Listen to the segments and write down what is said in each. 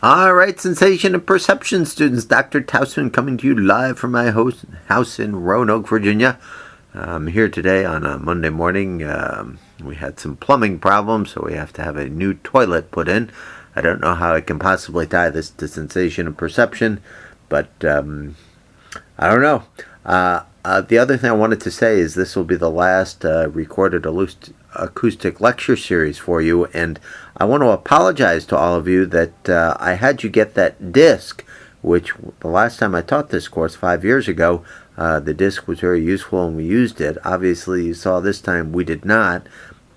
All right, Sensation and Perception students, Dr. Tausman coming to you live from my house in Roanoke, Virginia. I'm here today on a Monday morning. We had some plumbing problems, so we have to have a new toilet put in. I don't know how I can possibly tie this to Sensation and Perception, but I don't know. The other thing I wanted to say is this will be the last recorded acoustic lecture series for you, and I want to apologize to all of you that I had you get that disc, which the last time I taught this course 5 years ago, the disc was very useful and we used it. Obviously, you saw this time we did not.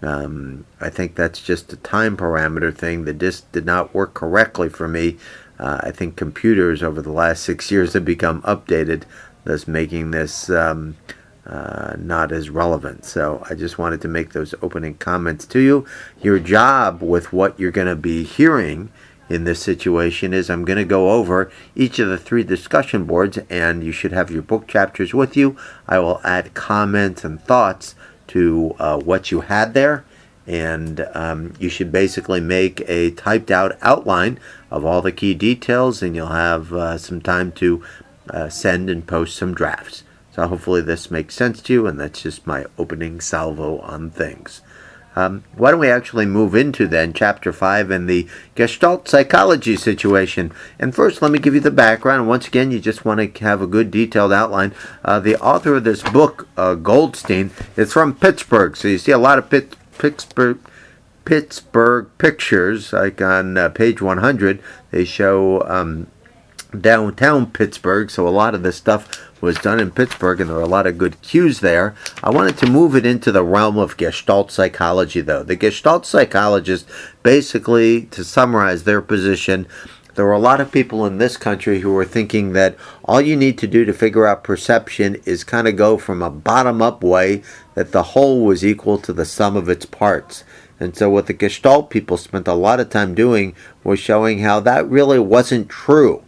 I think that's just a time parameter thing. The disc did not work correctly for me. I think computers over the last 6 years have become updated, thus making this not as relevant. So I just wanted to make those opening comments to you. Your job with what you're going to be hearing in this situation is I'm going to go over each of the 3 discussion boards, and you should have your book chapters with you. I will add comments and thoughts to what you had there, and you should basically make a typed out outline of all the key details, and you'll have some time to send and post some drafts. So hopefully this makes sense to you, and that's just my opening salvo on things. Why don't we actually move into then Chapter 5 and the Gestalt psychology situation. And first, let me give you the background. And once again, you just want to have a good detailed outline. The author of this book, Goldstein, is from Pittsburgh. So you see a lot of Pittsburgh pictures, like on page 100. They show downtown Pittsburgh, so a lot of this stuff was done in Pittsburgh, and there were a lot of good cues there. I wanted to move it into the realm of Gestalt psychology, though. The Gestalt psychologists, basically, to summarize their position, there were a lot of people in this country who were thinking that all you need to do to figure out perception is kind of go from a bottom-up way, that the whole was equal to the sum of its parts. And so what the Gestalt people spent a lot of time doing was showing how that really wasn't true.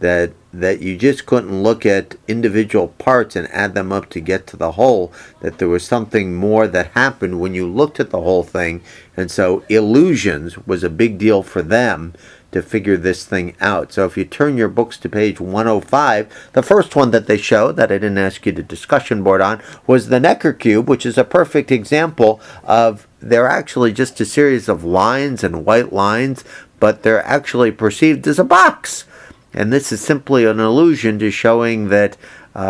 That you just couldn't look at individual parts and add them up to get to the whole, that there was something more that happened when you looked at the whole thing. And so illusions was a big deal for them to figure this thing out. So if you turn your books to page 105, the first one that they show that I didn't ask you to discussion board on was the Necker cube, which is a perfect example of they're actually just a series of lines and white lines, but they're actually perceived as a box. And this is simply an allusion to showing that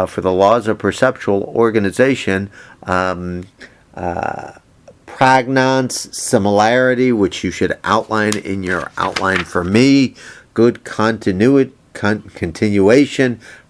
for the laws of perceptual organization, pragnance, similarity, which you should outline in your outline for me, good continuation,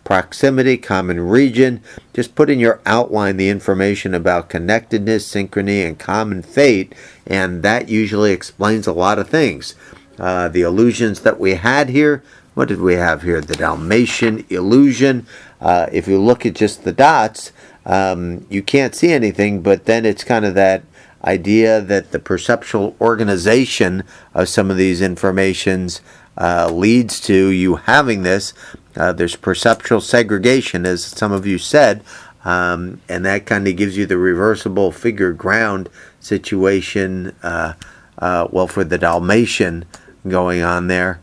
proximity, common region. Just put in your outline the information about connectedness, synchrony, and common fate, and that usually explains a lot of things. The illusions that we had here. What did we have here? The Dalmatian illusion. If you look at just the dots, you can't see anything, but then it's kind of that idea that the perceptual organization of some of these informations leads to you having this. There's perceptual segregation, as some of you said, and that kind of gives you the reversible figure ground situation, for the Dalmatian going on there.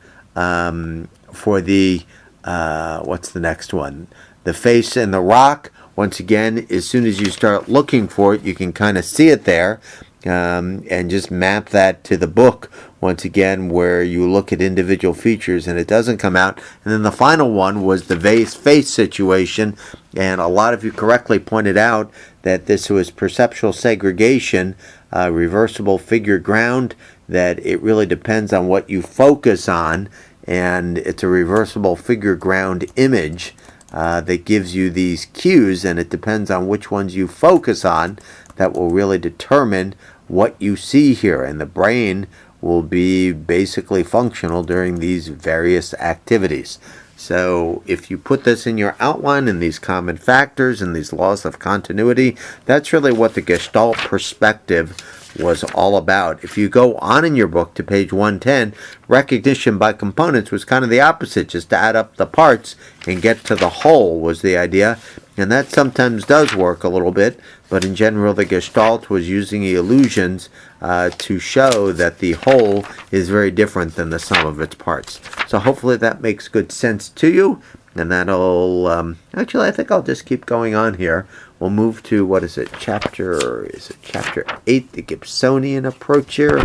For the, what's the next one? The face and the rock. Once again, as soon as you start looking for it, you can kind of see it there, and just map that to the book, once again, where you look at individual features and it doesn't come out. And then the final one was the face situation, and a lot of you correctly pointed out that this was perceptual segregation, reversible figure ground, that it really depends on what you focus on, and it's a reversible figure ground image that gives you these cues, and it depends on which ones you focus on that will really determine what you see here, and the brain will be basically functional during these various activities. So if you put this in your outline and these common factors and these laws of continuity, that's really what the Gestalt perspective was all about. If you go on in your book to page 110, recognition by components was kind of the opposite, just to add up the parts and get to the whole was the idea. And that sometimes does work a little bit, but in general the Gestalt was using the illusions to show that the whole is very different than the sum of its parts. So hopefully that makes good sense to you, and that'll, actually I think I'll just keep going on here. We'll move to, what is it, chapter 8, the Gibsonian approach here.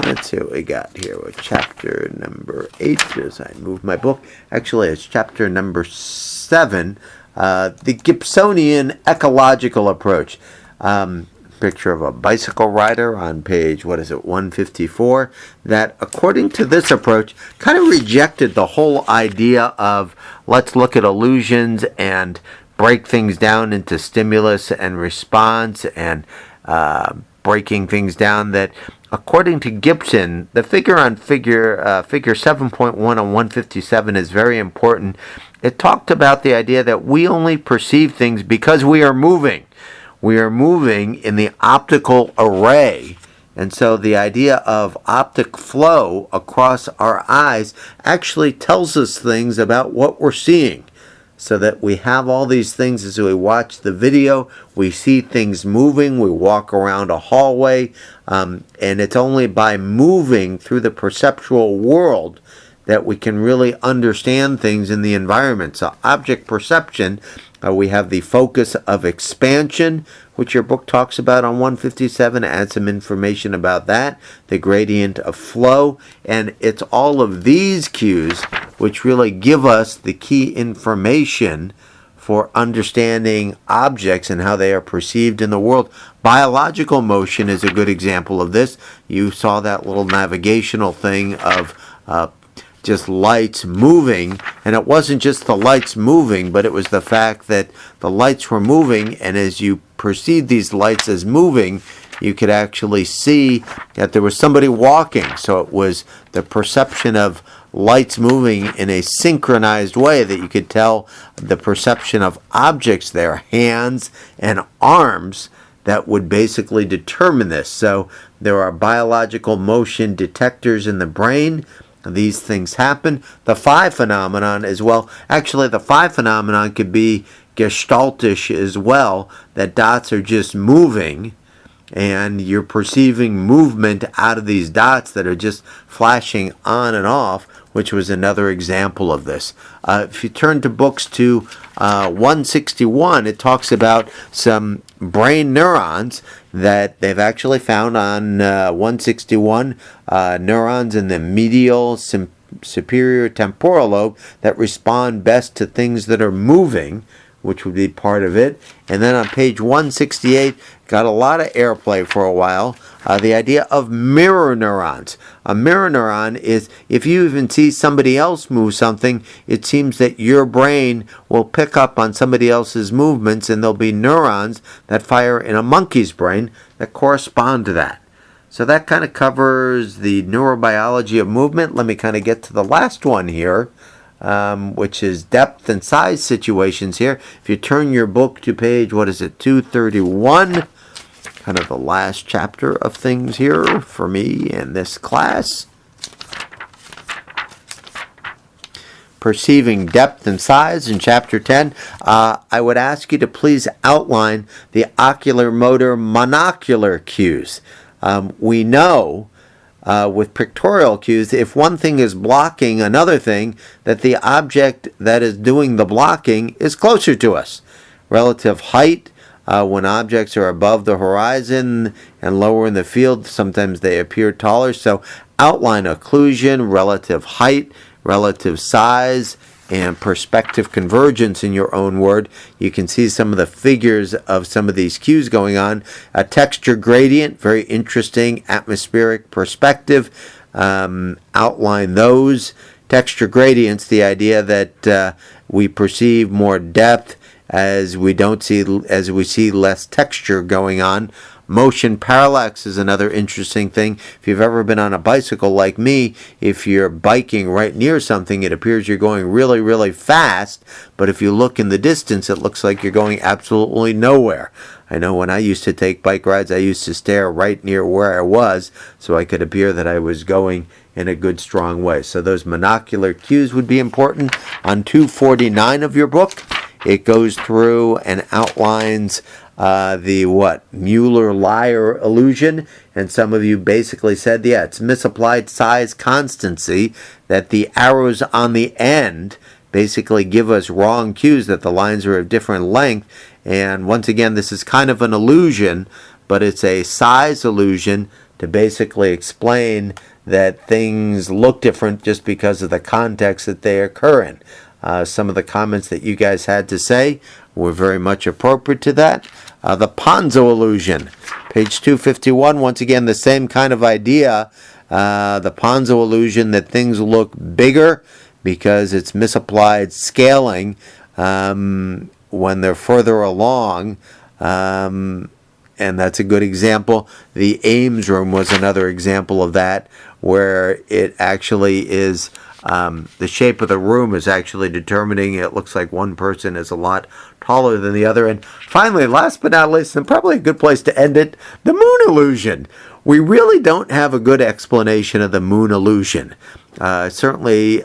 Let's see what we got here with chapter number 8 as I move my book. Actually, it's chapter number 7, the Gibsonian ecological approach. Picture of a bicycle rider on page, 154, that according to this approach kind of rejected the whole idea of let's look at illusions and break things down into stimulus and response and breaking things down. That according to Gibson, the figure on figure 7.1 on 157 is very important. It talked about the idea that we only perceive things because we are moving. We are moving in the optical array. And so the idea of optic flow across our eyes actually tells us things about what we're seeing. So that we have all these things as we watch the video, we see things moving, we walk around a hallway, and it's only by moving through the perceptual world that we can really understand things in the environment. So object perception, we have the focus of expansion, which your book talks about on 157, adds some information about that, the gradient of flow, and it's all of these cues which really give us the key information for understanding objects and how they are perceived in the world. Biological motion is a good example of this. You saw that little navigational thing of just lights moving, and it wasn't just the lights moving, but it was the fact that the lights were moving, and as you perceived these lights as moving, you could actually see that there was somebody walking. So it was the perception of lights moving in a synchronized way that you could tell the perception of objects there, hands and arms, that would basically determine this. So there are biological motion detectors in the brain. These things happen. The phi phenomenon as well. Actually, the phi phenomenon could be gestaltish as well, that dots are just moving and you're perceiving movement out of these dots that are just flashing on and off, which was another example of this. If you turn to books to 161, it talks about some brain neurons that they've actually found on 161, neurons in the medial superior temporal lobe that respond best to things that are moving, which would be part of it. And then on page 168, got a lot of airplay for a while, the idea of mirror neurons. A mirror neuron is if you even see somebody else move something, it seems that your brain will pick up on somebody else's movements, and there'll be neurons that fire in a monkey's brain that correspond to that. So that kind of covers the neurobiology of movement. Let me kind of get to the last one here, which is depth and size situations here. If you turn your book to page, 231, kind of the last chapter of things here for me in this class. Perceiving depth and size in chapter 10, I would ask you to please outline the ocular, motor, monocular cues. We know with pictorial cues, if one thing is blocking another thing, that the object that is doing the blocking is closer to us. Relative height, when objects are above the horizon and lower in the field, sometimes they appear taller. So outline occlusion, relative height, relative size, and perspective convergence in your own word. You can see some of the figures of some of these cues going on. A texture gradient, very interesting. Atmospheric perspective, outline those. Texture gradients, the idea that we perceive more depth as we see less texture going on. Motion parallax is another interesting thing. If you've ever been on a bicycle like me, if you're biking right near something, it appears you're going really, really fast. But if you look in the distance, it looks like you're going absolutely nowhere. I know when I used to take bike rides, I used to stare right near where I was so I could appear that I was going in a good, strong way. So those monocular cues would be important. On 249 of your book, it goes through and outlines the Mueller-Lyer illusion, and some of you basically said, yeah, it's misapplied size constancy, that the arrows on the end basically give us wrong cues, that the lines are of different length. And once again, this is kind of an illusion, but it's a size illusion to basically explain that things look different just because of the context that they occur in. Some of the comments that you guys had to say were very much appropriate to that. The Ponzo illusion, page 251, once again, the same kind of idea. The Ponzo illusion that things look bigger because it's misapplied scaling when they're further along. And that's a good example. The Ames room was another example of that, where it actually is the shape of the room is actually determining. It looks like one person is a lot taller than the other. And finally, last but not least, and probably a good place to end it, the moon illusion. We really don't have a good explanation of the moon illusion. Certainly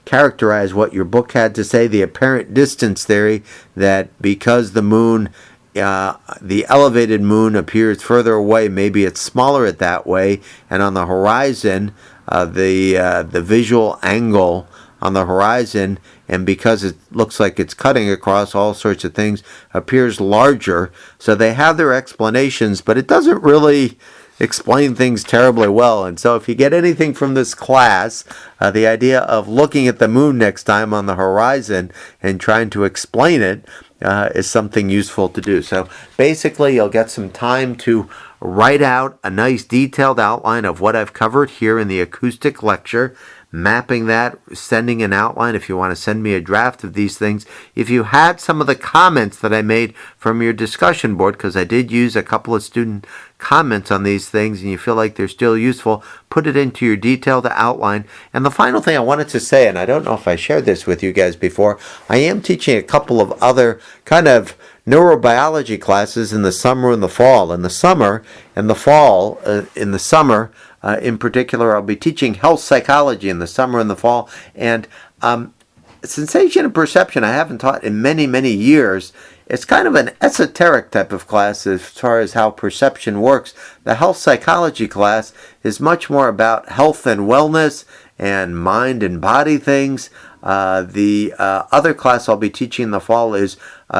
characterize what your book had to say, the apparent distance theory, that because the moon, the elevated moon appears further away, maybe it's smaller it that way, and on the horizon, the visual angle on the horizon, and because it looks like it's cutting across all sorts of things, appears larger. So they have their explanations, but it doesn't really explain things terribly well. And so if you get anything from this class, the idea of looking at the moon next time on the horizon and trying to explain it is something useful to do. So basically, you'll get some time to write out a nice detailed outline of what I've covered here in the acoustic lecture, mapping that, sending an outline if you want to send me a draft of these things. If you had some of the comments that I made from your discussion board, because I did use a couple of student comments on these things and you feel like they're still useful, put it into your detailed outline. And the final thing I wanted to say, and I don't know if I shared this with you guys before, I am teaching a couple of other kind of neurobiology classes in the summer and the fall. In the summer and the fall, in particular, I'll be teaching health psychology in the summer and the fall. And sensation and perception I haven't taught in many, many years. It's kind of an esoteric type of class as far as how perception works. The health psychology class is much more about health and wellness and mind and body things. The other class I'll be teaching in the fall is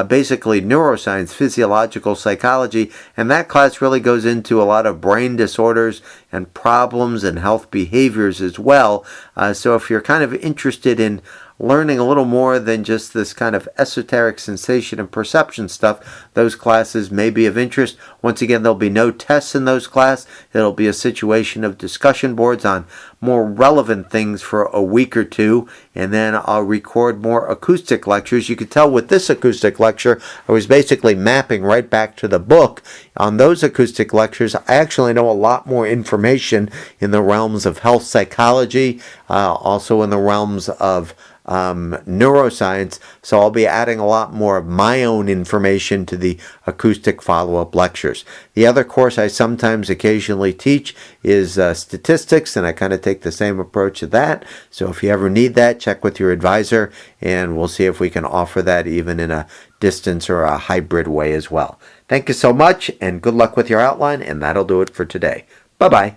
basically neuroscience, physiological psychology, and that class really goes into a lot of brain disorders and problems and health behaviors as well. So if you're kind of interested in learning a little more than just this kind of esoteric sensation and perception stuff, those classes may be of interest. Once again, there'll be no tests in those classes. It'll be a situation of discussion boards on more relevant things for a week or two, and then I'll record more acoustic lectures. You can tell with this acoustic lecture, I was basically mapping right back to the book. On those acoustic lectures, I actually know a lot more information in the realms of health psychology, also in the realms of neuroscience, so I'll be adding a lot more of my own information to the acoustic follow-up lectures. The other course I sometimes occasionally teach is statistics, and I kind of take the same approach to that. So if you ever need that, check with your advisor, and we'll see if we can offer that even in a distance or a hybrid way as well. Thank you so much, and good luck with your outline, and that'll do it for today. Bye-bye.